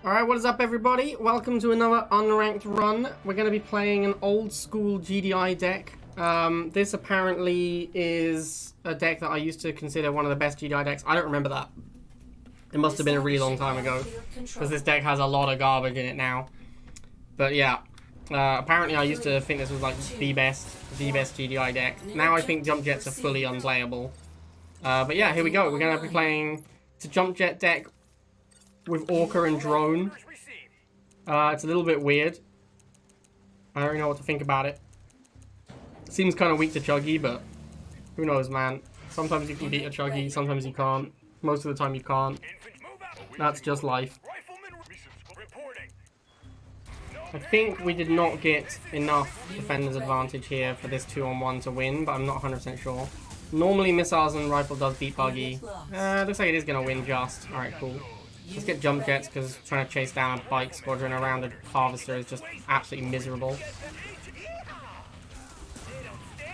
Alright, what is up everybody? Welcome to another unranked run. We're going to be playing an old school GDI deck. This apparently is a deck that I used to consider one of the best GDI decks. I don't remember that. It must have been a really long time ago, because this deck has a lot of garbage in it now. But yeah, apparently I used to think this was like the best GDI deck. Now I think Jump Jets are fully unplayable. But yeah, here we go. We're going to be playing... It's a Jump Jet deck with Orca and Drone. It's a little bit weird. I don't really know what to think about it. Seems kind of weak to Chuggy, but who knows, man. Sometimes you can beat a Chuggy, sometimes you can't. Most of the time you can't. That's just life. I think we did not get enough defender's advantage here for this 2-on-1 to win, but I'm not 100% sure. Normally missiles and rifle does beat Buggy. Looks like it is going to win just. Alright, cool. Let's get Jump Jets, because trying to chase down a bike squadron around a harvester is just absolutely miserable.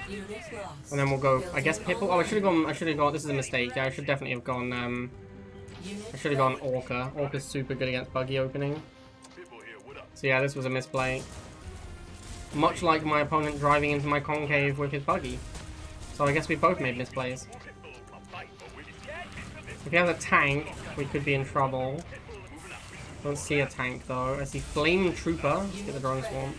And then we'll go, I guess, Pitbull. Oh, I should have gone, this is a mistake. Yeah, I should definitely have gone, I should have gone Orca. Orca's super good against Buggy opening. So yeah, this was a misplay. Much like my opponent driving into my concave with his Buggy. So I guess we both made misplays. If he has a tank, we could be in trouble. Don't see a tank though. I see Flame Trooper. Let's get the drone swarm.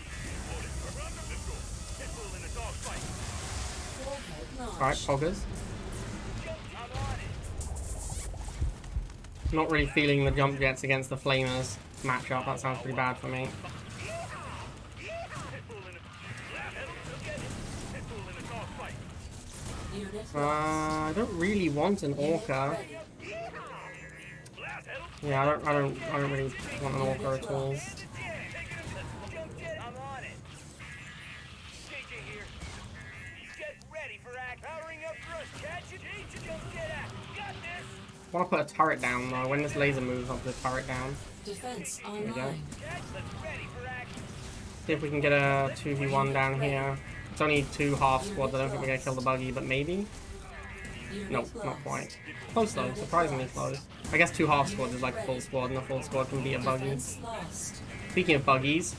Alright, Poggers. Not really feeling the Jump Jets against the Flamers matchup. That sounds pretty bad for me. I don't really want an Orca. Yeah, I don't really want an Orca at all. I want to put a turret down though. When this laser moves, I'll put a turret down. There we go. See if we can get a 2v1 down here. It's only 2 half squads. I don't think we're going to kill the Buggy, but maybe? Nope, not quite. Close though, surprisingly close. I guess 2 half squads is like a full squad, and a full squad can beat a Buggy. Speaking of Buggies,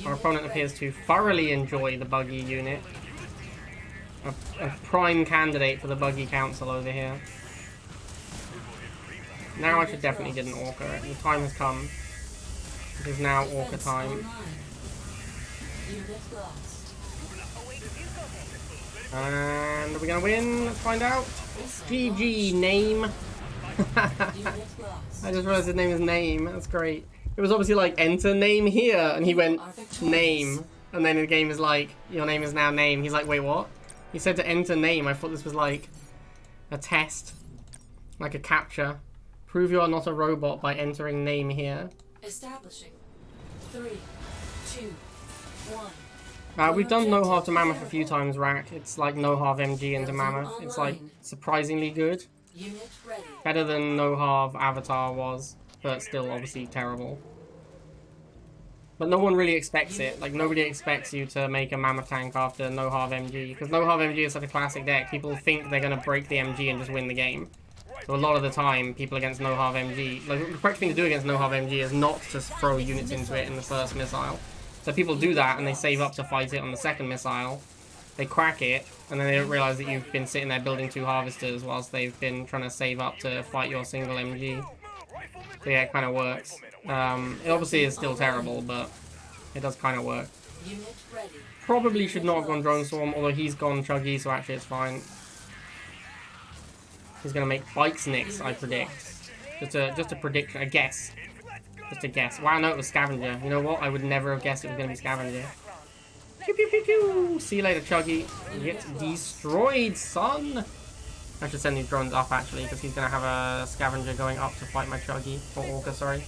our opponent appears to thoroughly enjoy the Buggy unit. A prime candidate for the Buggy Council over here. Now I should definitely get an Orca. The time has come. It is now Orca time. And are we gonna win? Let's find out. GG, name. I just realized his name is Name. That's great. It was obviously like, enter name here, and he went, name. And then the game is like, your name is now Name. He's like, wait, what? He said to enter name. I thought this was like a test, like a captcha. Prove you are not a robot by entering name here. Establishing. 3, 2, 1. We've done no half to Mammoth a few times, Rack. It's like no half MG into Mammoth. It's like surprisingly good. Better than no half Avatar was, but still obviously terrible. But no one really expects it. Like nobody expects you to make a Mammoth tank after no half MG, because no half MG is such a classic deck. People think they're gonna break the MG and just win the game. So a lot of the time, people against no half MG, like the correct thing to do against no half MG is not to throw units into it in the first missile. So people do that and they save up to fight it on the second missile. They crack it, and then they don't realize that you've been sitting there building 2 harvesters whilst they've been trying to save up to fight your single MG. So yeah, it kind of works. It obviously is still terrible, but it does kind of work. Probably should not have gone Drone Swarm, although he's gone Chuggy, so actually it's fine. He's gonna make Bikes Nicks, I predict. Just a prediction, a guess. Just a guess. Wow, no, it was Scavenger. You know what? I would never have guessed it was gonna be Scavenger. Pew pew pew pew! See you later, Chuggy. Get destroyed, son! I should send these drones up actually, because he's gonna have a Scavenger going up to fight my Chuggy. Or Orca, sorry.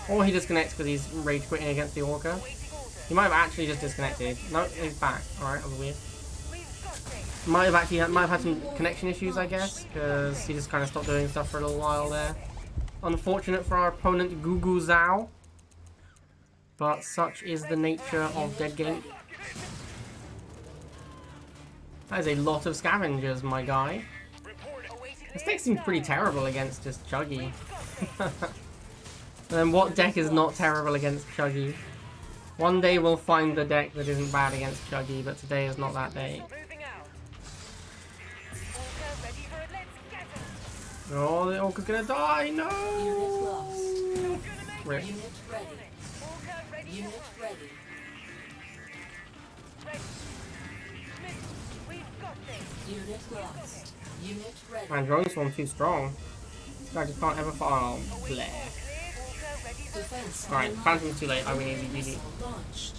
Or he disconnects because he's rage quitting against the Orca. He might have actually just disconnected. No, he's back. Alright, that was weird. Might have had some connection issues, I guess, because he just kind of stopped doing stuff for a little while there. Unfortunate for our opponent, Gugu Zhao. But such is the nature of Dead Game. That is a lot of scavengers, my guy. This deck seems pretty terrible against just Chuggy. And then what deck is not terrible against Chuggy? One day we'll find the deck that isn't bad against Chuggy, but today is not that day. Oh, the Orca's gonna die! No! Rip. Man, Drone Swarm too strong. This guy just can't ever fall. Oh, bleh. Alright, Phantom's too late. I win easy GG.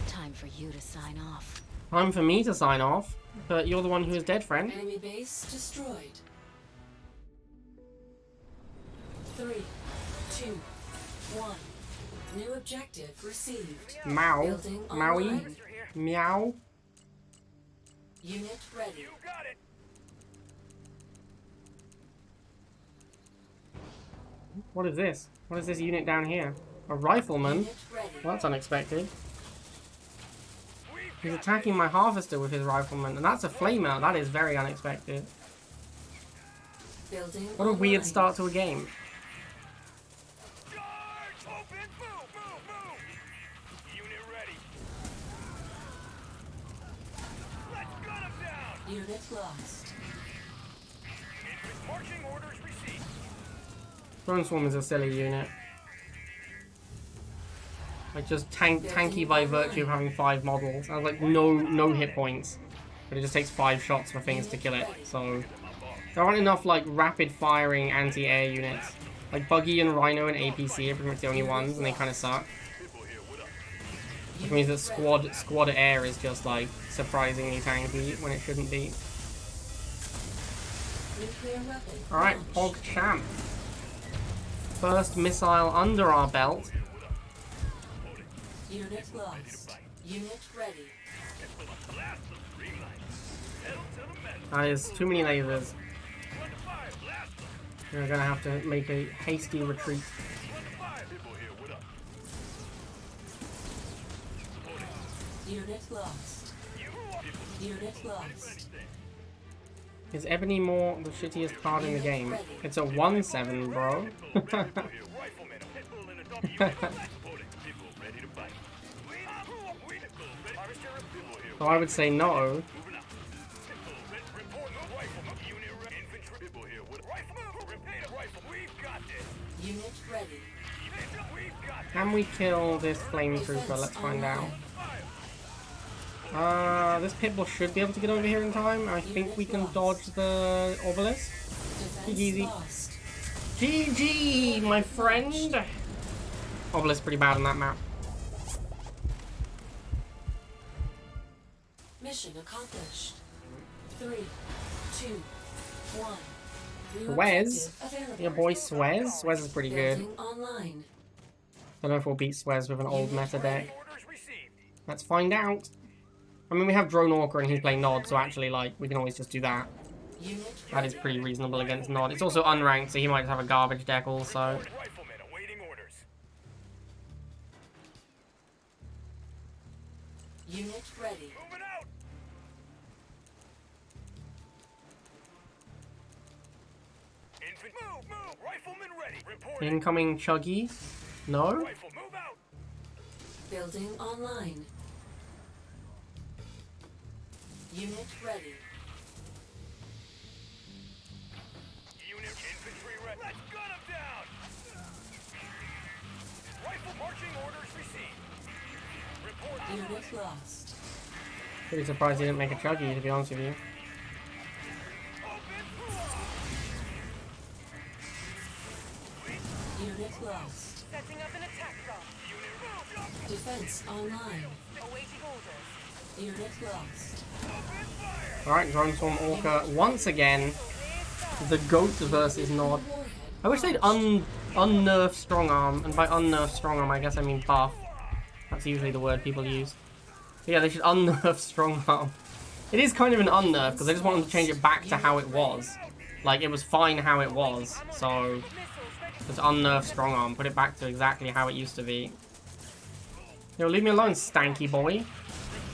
Time for you to sign off. Time for me to sign off, but you're the one who is dead, friend. Enemy base destroyed. 3, 2, 1. New objective received. Mao. Building Maui. online. Meow. Unit ready. What is this? What is this unit down here? A rifleman? Unit ready. Well, that's unexpected. He's attacking my harvester with his rifleman, and that's a flamer. That is very unexpected. Building What a weird online. start to a game. Unit lost. Marching orders received. Drone Swarm is a silly unit. Like just tanky by virtue of having 5 models. I have like no hit points. But it just takes 5 shots for things to kill it. So there aren't enough like rapid firing anti-air units. Like Buggy and Rhino and APC are pretty much the only ones, and they kinda suck. Which means that squad air is just like surprisingly tanky when it shouldn't be. Nuclear weapon. Alright, launched. Pog Champ. First missile under our belt. Unit lost. Unit ready. That is too many lasers. We're gonna have to make a hasty retreat. Unit lost. Unit lost. Is Ebony Maw the shittiest card in the game? It's a 1/7, bro. So I would say no. Unit ready. Can we kill this flame trooper? Let's find out. This Pitbull should be able to get over here in time. I think we can dodge the obelisk. Defense Easy. lost. GG, my friend! Obelisk pretty bad on that map. Mission accomplished. 3, 2, 1. New Swez? objective available. Your boy Swez? Swez is pretty good. Building online. Don't know if we'll beat Swez with an old meta deck. Orders received. Let's find out. I mean, we have Drone Orca and he's playing Nod, so actually, like, we can always just do that. Unit That is pretty reasonable against Nod. It's also unranked, so he might just have a garbage deck also. Riflemen awaiting orders. Unit ready. Moving out. Move! Riflemen ready. Reporting. Incoming Chuggy. No? Rifle, move out. Building online. Unit ready. Unit infantry ready. Let's gun them down. Rifle marching orders received. Report. Unit lost. Pretty surprised he didn't make a Chuggy, to be honest with you. Unit lost. Setting up an attack zone. Defense online. Awaiting orders. Unit lost. Alright, Drone Swarm Orca once again. The GOAT versus Nod. Warhead. I wish they'd unnerf Strong Arm, and by unnerf Strong Arm I guess I mean buff. That's usually the word people use. But yeah, they should unnerf Strong Arm. It is kind of an unnerf, because I just want them to change it back to how it was. Like, it was fine how it was, so just unnerf Strong Arm, put it back to exactly how it used to be. Yo, leave me alone, stanky boy.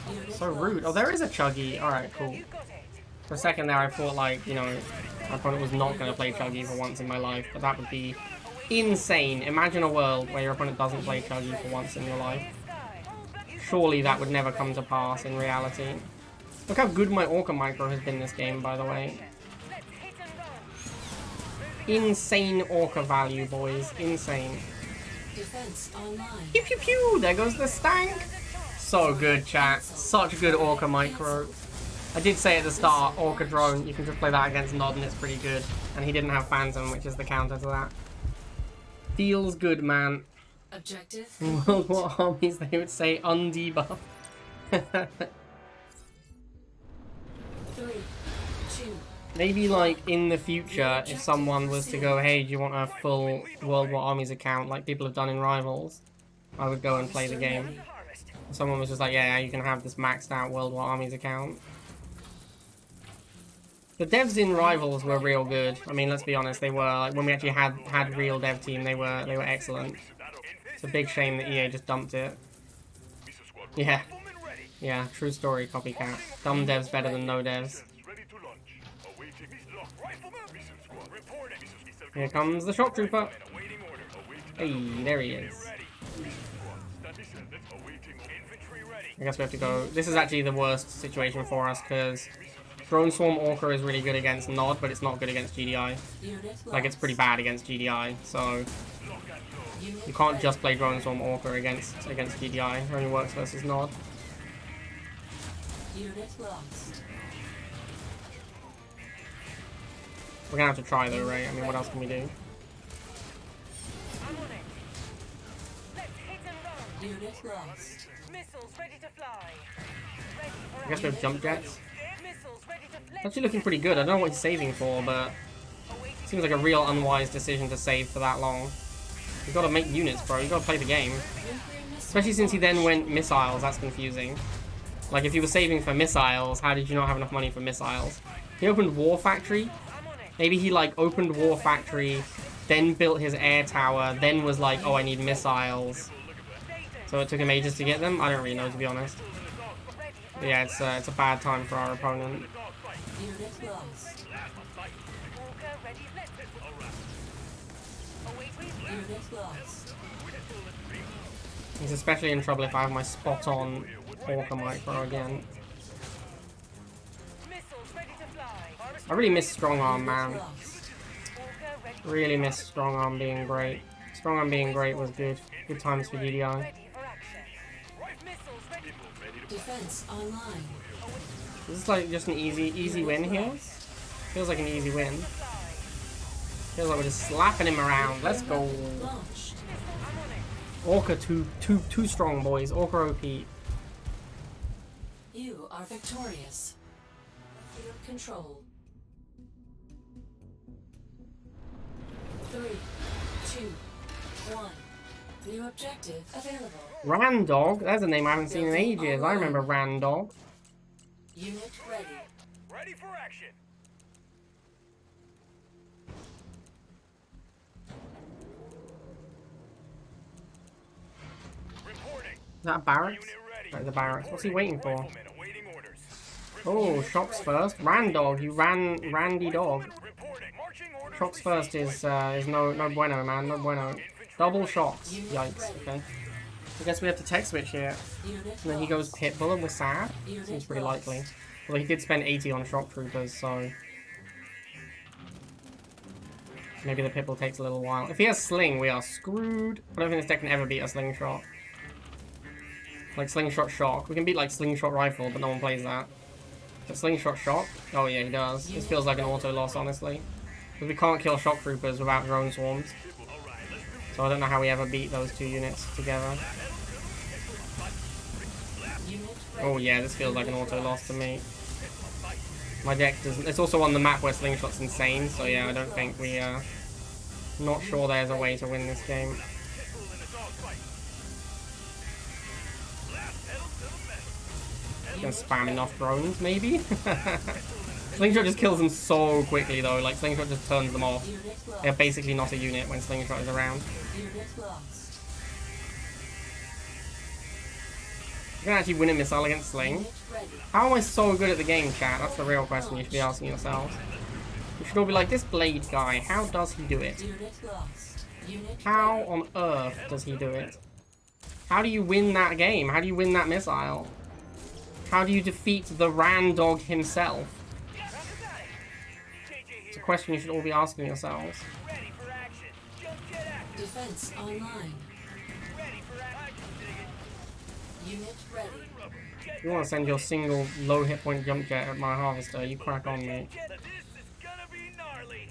Unit So rude. Oh, there is a Chuggy. Alright, cool. You got it. For a second there, I thought, like, you know, my opponent was not going to play Chuggy for once in my life, but that would be Insane. Imagine a world where your opponent doesn't play Chuggy for once in your life. Surely that would never come to pass in reality. Look how good my Orca Micro has been this game, by the way. Insane Orca value, boys. Insane. Defense online. Pew pew pew! There goes the stank! So good, chat. Such good Orca Micro. I did say at the start, Orca Drone, you can just play that against Nod and it's pretty good. And he didn't have Phantom, which is the counter to that. Feels good, man. Objective. World War Armies, they would say undebuff. 3, 2. Maybe, like, in the future, if someone was to go, hey, do you want a full World War Armies account, like people have done in Rivals, I would go and play the game. Someone was just like, yeah, you can have this maxed out World War Armies account. The devs in Rivals were real good. I mean, let's be honest, they were, like, when we actually had real dev team, they were excellent. It's a big shame that EA just dumped it. Yeah. Yeah, true story, copycat. Dumb devs better than no devs. Here comes the shock trooper. Hey, there he is. I guess we have to go. This is actually the worst situation for us because Drone Swarm Orca is really good against Nod, but it's not good against GDI. Like, it's pretty bad against GDI, so you can't just play Drone Swarm Orca against GDI. It only works versus Nod. Unit lost. We're gonna have to try though, right? I mean, what else can we do? I'm on it. Let's hit and run. Unit lost. Missiles ready to fly. Ready for I guess we have jump jets. missiles ready to fly. It's actually looking pretty good. I don't know what he's saving for, but it seems like a real unwise decision to save for that long. You gotta make units, bro. You gotta play the game. Especially since he then went missiles. That's confusing. Like, if you were saving for missiles, how did you not have enough money for missiles? He opened War Factory. Maybe he, like, opened War Factory, then built his air tower, then was like, oh, I need missiles. So it took him ages to get them? I don't really know, to be honest. But yeah, it's a bad time for our opponent. Unit lost. Unit lost. He's especially in trouble if I have my spot-on Orca Micro again. I really miss Strong Arm, man. Lost. Really miss Strong Arm being great. Strong Arm being great was good. Good times for GDI. Defense online. This is like just an easy win here. Feels like an easy win. Feels like we're just slapping him around. Let's go. Launched. Orca too strong, boys. Orca OP. You are victorious. Field control. 3, 2, 1. New objective available. Randog? That's a name I haven't seen in ages. I remember Randog. Unit ready. Ready for action. Reporting. Is that a barracks? Unit ready. Right, the barracks. What's he waiting for? Rifleman awaiting orders. Oh, shots first. Randog, you randy dog. Reporting. Marching orders. Shots first is no bueno, man. No bueno. Double shots. Yikes. Okay. I guess we have to tech switch here. Unit And then he goes Pitbull and we're sad. Unit Seems pretty lost. likely. Although he did spend 80 on shock troopers, so maybe the Pitbull takes a little while. If he has Sling, we are screwed. I don't think this deck can ever beat a Slingshot. Like Slingshot Shock. We can beat like Slingshot Rifle, but no one plays that. But Slingshot Shock? Oh yeah, he does. This feels like an auto loss, honestly. Because we can't kill shock troopers without drone swarms. So I don't know how we ever beat those two units together. Unit Oh yeah, this feels like an auto loss to me. My deck doesn't. It's also on the map where Slingshot's insane, so yeah, I don't think we not sure there's a way to win this game. Gonna spam enough drones, maybe? Slingshot just kills them so quickly though, like Slingshot just turns them off. Unit lost. They're basically not a unit when Slingshot is around. Unit lost. You can actually win a missile against Sling. Unit ready. How am I so good at the game, chat? That's the real question you should be asking yourselves. You should all be like, this Blade guy, how does he do it? Unit lost. Unit How ready. on earth does he do it? How do you win that game? How do you win that missile? How do you defeat the Randog himself? It's a question you should all be asking yourselves. Ready for action. Jump jet active. Defense online. Ready for action. Unit ready. If you want to send your single low hit point jump jet at my harvester, you crack on, mate. This is gonna be gnarly.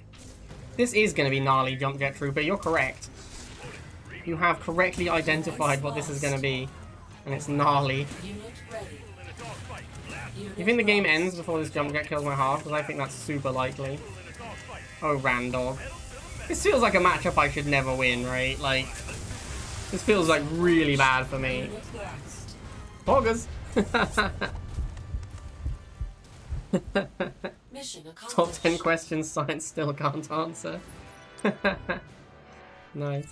This is going to be gnarly, jump jet trooper. You're correct. You have correctly identified what this is going to be, and it's gnarly. Unit ready. Unit You think the game lost. ends before this jump jet kills my half? Because I think that's super likely. Oh, Randog. This feels like a matchup I should never win, right? Like, this feels like really bad for me. Unit lost. Poggers! Mission accomplished. Top 10 questions science still can't answer. Nice.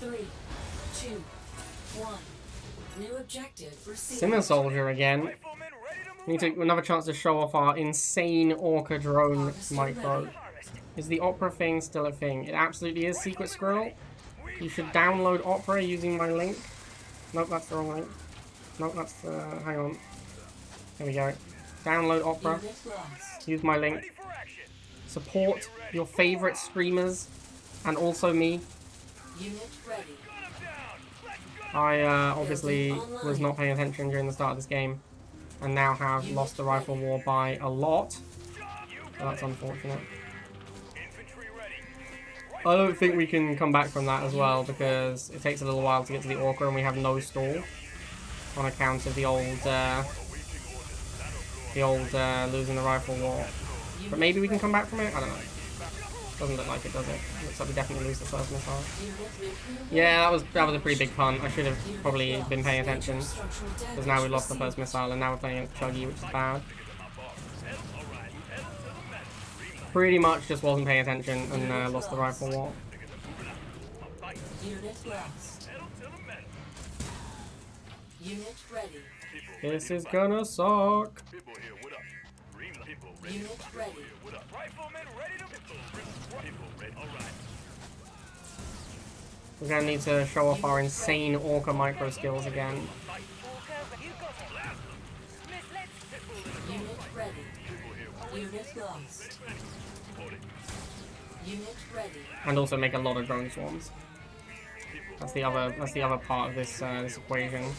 3, 2, 1. New objective received. Simmer Soldier again. Riflemen ready to move. We need to, another chance to show off our insane Orca drone Harvester micro. ready. Is the Opera thing still a thing? It absolutely is, Secret Squirrel. You should download Opera using my link. Nope, that's the wrong link. Nope, that's the... hang on. There we go. Download Opera. Unit lost. Use my link. Ready for action. Support your favorite streamers. And also me. Unit ready. Gun 'em down. Let's go. I obviously was not paying attention during the start of this game. And now have lost the rifle war by a lot. So that's unfortunate. Infantry ready. I don't think we can come back from that as well, because it takes a little while to get to the Orca and we have no stall on account of the old losing the rifle war. But maybe we can come back from it? I don't know. Doesn't look like it, does it? Looks like we definitely lose the first missile. Yeah, that was a pretty big punt. I should have probably been paying attention, because now we lost the first missile and now we're playing against Chuggy, which is bad. Pretty much just wasn't paying attention and lost the rifle war. Unit lost. Unit ready. This is gonna suck. People here, what up? People Unit ready. what up? Riflemen ready to people ready. All right. We're gonna need to show off our insane Orca micro skills again. Walker, you got it. Miss, let's... Unit ready. Unit lost. Unit ready. And also make a lot of drone swarms. That's the other part of this this equation. Ready to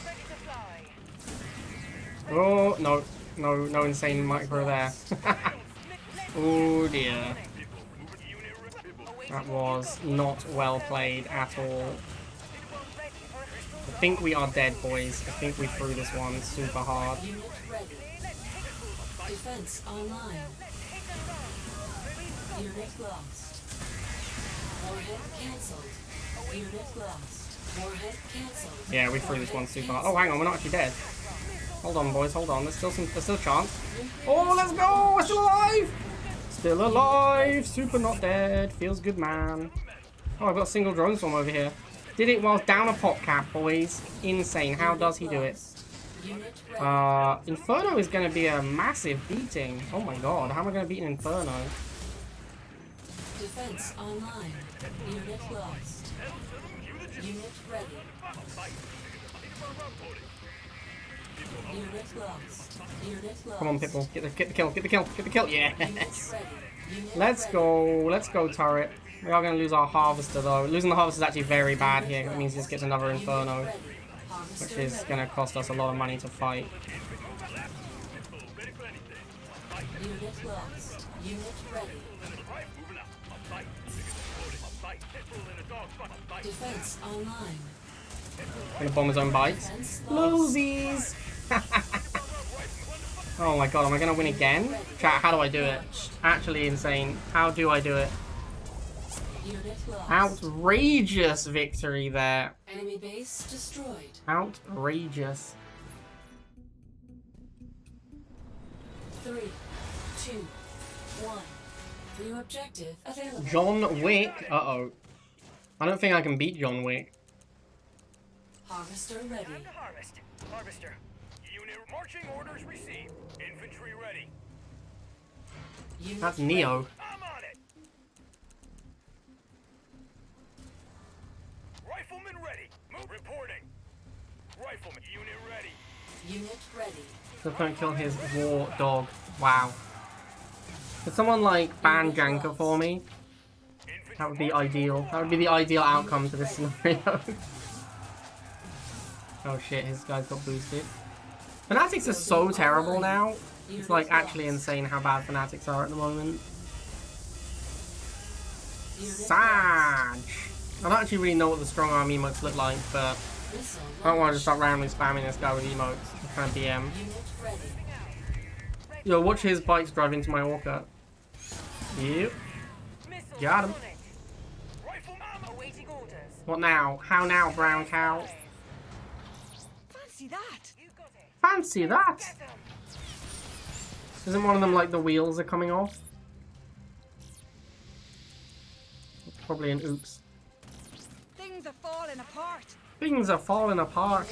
fly. Oh no insane micro there. Oh dear. That was not well played at all. I think we are dead, boys. I think we threw this one super hard. Unit ready. Defense online. Unit lost. Warhead cancelled. Unit lost. Warhead cancelled. Yeah, we threw this one super hard. Oh, hang on, we're not actually dead. Hold on, boys, hold on. There's still a chance. Oh, let's go! We're still alive! Still alive! Super not dead. Feels good, man. Oh, I've got a single drone swarm over here. Did it whilst down a pop cap, boys. Insane. How does he do it? Unit ready. Inferno is going to be a massive beating. Oh my god, how am I going to beat an Inferno? Defense online. Unit lost. Unit ready. Unit lost. Unit lost. Come on, Pitbull. Get the kill, get the kill, get the kill. Unit Yes! ready. Unit Let's go, turret. We are going to lose our Harvester, though. Losing the Harvester is actually very bad here. It means he just gets another Inferno, ready. which Harvester is ready. going to cost us a lot of money to fight. Unit lost. Unit ready. Defense online. Gonna bomb his own bites. Defense lost. Losies! Oh my god, am I gonna win again? Chat, how do I do it? Actually insane. How do I do it? Unit lost. Outrageous victory there. Enemy base destroyed. Outrageous. 3, 2, 1. New objective available. John Wick. Uh-oh. I don't think I can beat John Wick. Harvester ready. Time to harvest. Harvester. Unit marching orders received. Infantry ready. Unit That's ready. Neo. I'm on it. Human ready. Move. Reporting. Rifleman. Unit ready. Unit ready. Just don't kill his war dog. Wow. Could someone like ban Janka for me? That would be ideal. That would be the ideal outcome to this scenario. Oh shit, his guys got boosted. Fanatics are so terrible now. It's like actually insane how bad Fanatics are at the moment. Sag! I don't actually really know what the strong arm emotes look like, but I don't want to just start randomly spamming this guy with emotes. Just trying to BM. Yo, watch his bikes drive into my orca. Yep. Got him. What now? How now, brown cow? Fancy that. Fancy that! Isn't one of them like the wheels are coming off? Probably an oops. Things are falling apart. Things are falling apart.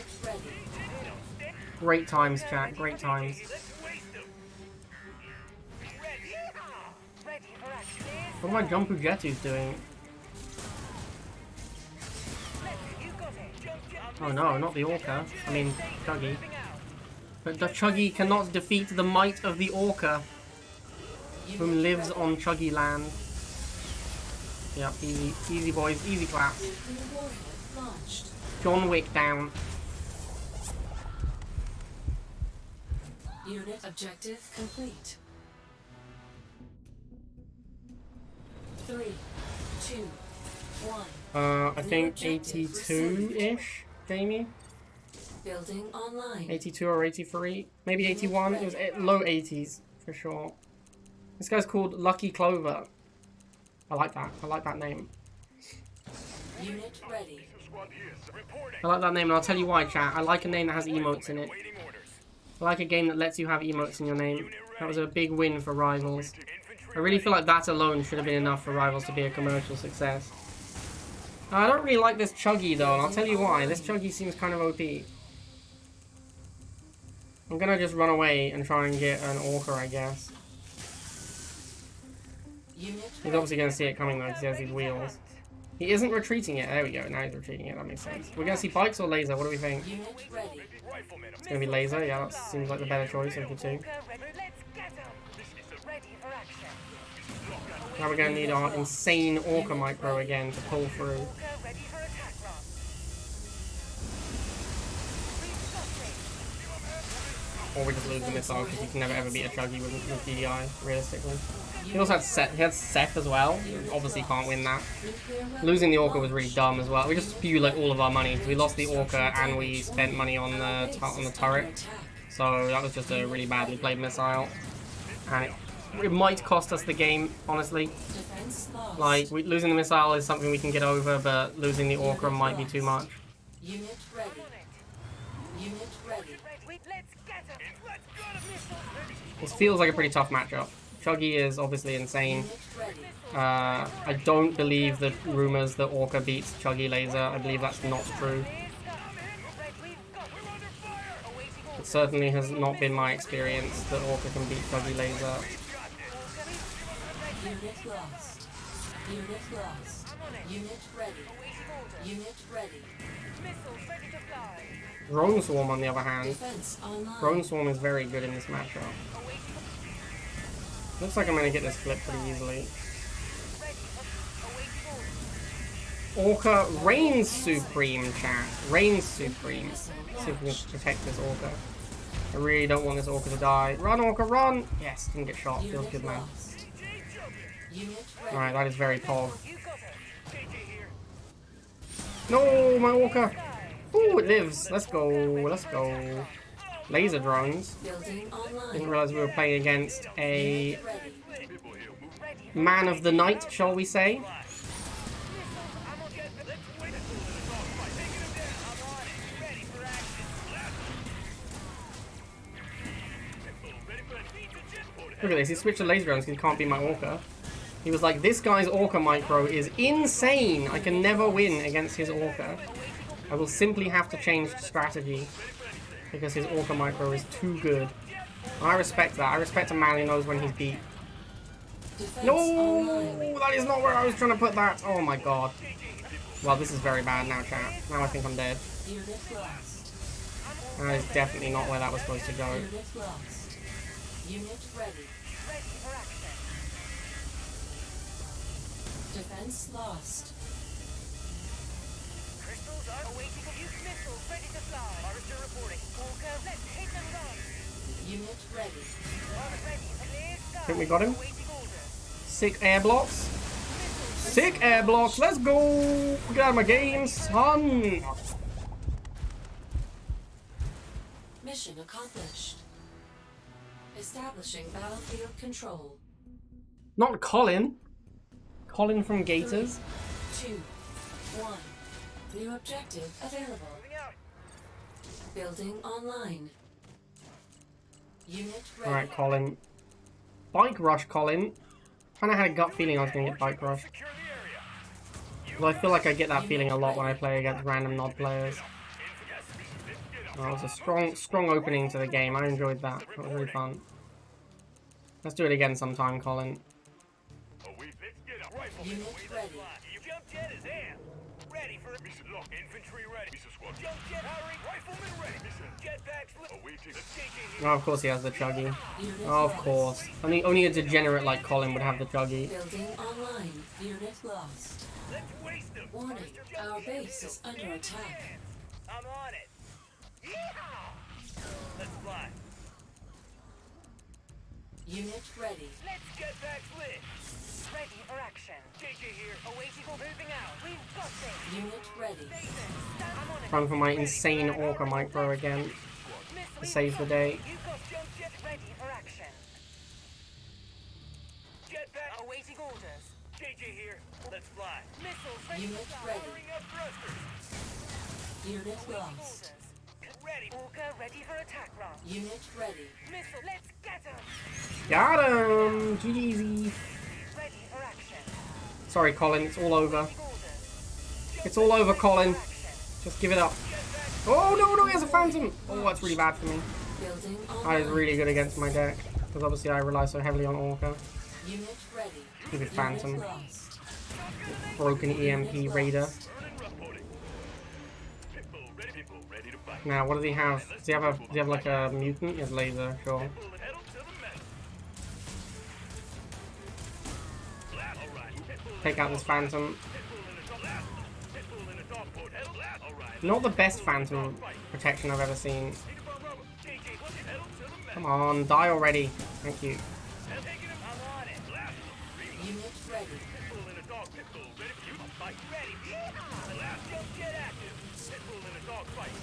Great times, chat. Great times. What are my Jumpu Jetus doing? Oh no, not the Orca. I mean, Chuggy. But the Chuggy cannot defeat the might of the Orca, whom lives on Chuggy land. Yep, easy, easy boys, easy claps. John Wick down. Unit objective complete. 3, 2, 1. I think 82-ish, Jamie? Building online. 82 or 83? Maybe 81? It was low 80s, for sure. This guy's called Lucky Clover. I like that. I like that name. Unit ready. I like that name, and I'll tell you why, chat. I like a name that has emotes in it. I like a game that lets you have emotes in your name. That was a big win for Rivals. I really feel like that alone should have been enough for Rivals to be a commercial success. I don't really like this Chuggy though, and I'll tell you why. This Chuggy seems kind of OP. I'm gonna just run away and try and get an Orca, I guess. He's obviously gonna see it coming though, because he has these wheels. He isn't retreating it. There we go. Now he's retreating it. That makes sense. We're gonna see bikes or laser. What do we think? It's gonna be laser. Yeah, that seems like the better choice of the two. Now we're gonna need our insane Orca micro again to pull through. Or we just lose the missile because you can never ever beat a Chuggy with GDI, realistically. He also had Seth. He had Seth as well. Obviously can't win that. Losing the Orca was really dumb as well. We just spewed like all of our money. We lost the Orca and we spent money on the turret. So that was just a really badly played missile. And it might cost us the game, honestly. Like, losing the missile is something we can get over, but losing the Orca might be too much. Unit ready. Unit ready. This feels like a pretty tough matchup. Chuggy is obviously insane. I don't believe the rumors that Orca beats Chuggy Laser. I believe that's not true. It certainly has not been my experience that Orca can beat Chuggy Laser. Unit lost. Unit lost. Unit ready. Unit ready. Drone Swarm, on the other hand. Defense online. Drone Swarm is very good in this matchup. Looks like I'm going to get this flip pretty easily. Orca reigns supreme, chat. Reigns supreme. See if we can protect this Orca. I really don't want this Orca to die. Run, Orca, run! Yes, didn't get shot. Feels good, man. Alright, that is very pog. No, my Orca! Ooh, it lives. Let's go. Let's go. Laser drones. Didn't realize we were playing against a man of the night, shall we say. Look at this, he switched to laser drones because he can't beat my Orca. He was like, this guy's Orca micro is insane. I can never win against his Orca. I will simply have to change strategy because his Orca micro is too good. And I respect that. I respect a man who knows when he's beat. No, that is not where I was trying to put that. Oh my god. Well, this is very bad now, chat. Now I think I'm dead. Unit lost. That is definitely not where that was supposed to go. Unit lost. Unit ready. Ready for action. Defense lost. Crystals are awaiting use missiles ready to fly. Harvester reporting. Walker, let's hit and run. Unit ready. Target ready. Clear sky. Think we got him? Awaiting orders. Sick air blocks. Sick air blocks. Let's go. Get out of my game, son. Mission accomplished. Establishing battlefield control. Not Colin. Colin from Gators. 2, 1. New objective available. Moving out. Building online. Unit ready. Alright, Colin. Bike rush, Colin. Kind of had a gut feeling I was going to get bike rush. Secure the area. Well, I feel like I get that feeling a lot when I play against random nod players. That was a strong opening to the game. I enjoyed that. That was really fun. Let's do it again sometime, Colin. Let's get a rifleman. Unit ready. Jump jet is air. Ready for Mission lock. Infantry ready. Mission squad. jump jet hiring. Rifleman ready. Mission. Jetpacks. Awaiting. Oh, of course he has the chuggy. Unit Oh, of lost. course. Only a degenerate like Colin would have the chuggy. Building online. Unit lost. Let's waste them. Warning. Our base is under attack. I'm on it. Yeehaw! Let's fly. Unit ready. Let's get back lit. Ready for action. JJ here. Awaiting for moving out. We've got this. Unit ready. I'm on it. Run for my insane Orca micro again. To save the day. You've got jump jet ready for action. Jetpack awaiting orders. JJ here. Let's fly. Missiles ready Unit to fly. ready. Firing up thrusters. Unit Awaiting lost. orders. Ready. Orca ready for attack run. Unit ready. Missile. Let's get him. Got him! GG. Ready for action. Sorry, Colin. It's all over. Orders. It's all over, Colin. Action. Just give it up. Oh, no, he has a phantom. Oh, that's really bad for me. Building That online. is really good against my deck. Because obviously I rely so heavily on Orca. Unit ready. Stupid phantom. Unit lost. Broken EMP Raider. People ready to fight. Now, what does he have? Does he have like a mutant? He has laser, sure. Pedal to the metal. Blast. All right. Take out this phantom. Pitbull in the top. Blast. Pitbull in the top port. Pedal. Blast. All right. Not the best phantom protection I've ever seen. JJ, pedal to the metal. Come on, die already. Thank you. Taking him. I'm on it. Blast. Unit ready. Pitbull in the dog. Pitbull ready for you to fight. Ready. Blast. Jump jet active. Pitbull in the dog fight.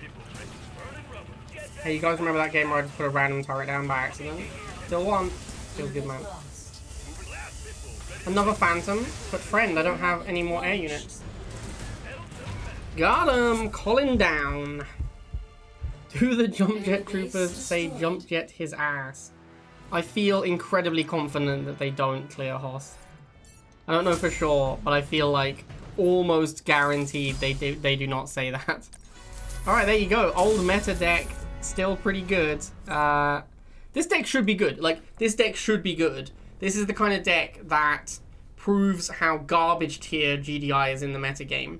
Pitbull ready. Burning rubber. Jet back. Hey, you guys remember that game where I just put a random turret down by accident? Still won. Feels good, man. Lost. Blast. Pitbull ready. Another phantom, but friend, I don't have any more air units. Got him! Colin down. Do the jump jet troopers say jump jet his ass? I feel incredibly confident that they don't clear Hoss. I don't know for sure, but I feel like almost guaranteed they do not say that. Alright, there you go. Old meta deck, still pretty good. This deck should be good. Like, this deck should be good. This is the kind of deck that proves how garbage tier GDI is in the metagame.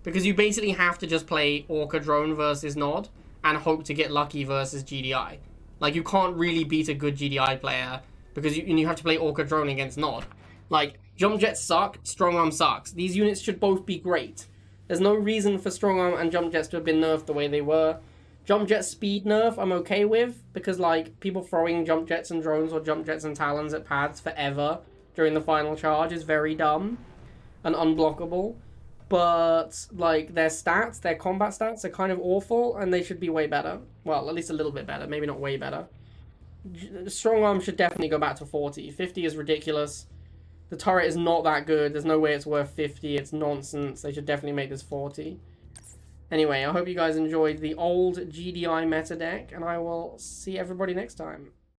Because you basically have to just play Orca Drone versus Nod and hope to get lucky versus GDI. Like, you can't really beat a good GDI player because you have to play Orca Drone against Nod. Like, Jump Jets suck, Strong Arm sucks. These units should both be great. There's no reason for Strong Arm and Jump Jets to have been nerfed the way they were. Jump Jet speed nerf I'm okay with because, like, people throwing Jump Jets and Drones or Jump Jets and Talons at pads forever during the final charge is very dumb and unblockable. But, like, their stats, their combat stats are kind of awful, and they should be way better. Well, at least a little bit better, maybe not way better. Strong Arm should definitely go back to 40. 50 is ridiculous. The turret is not that good. There's no way it's worth 50. It's nonsense. They should definitely make this 40. Anyway, I hope you guys enjoyed the old GDI meta deck, and I will see everybody next time.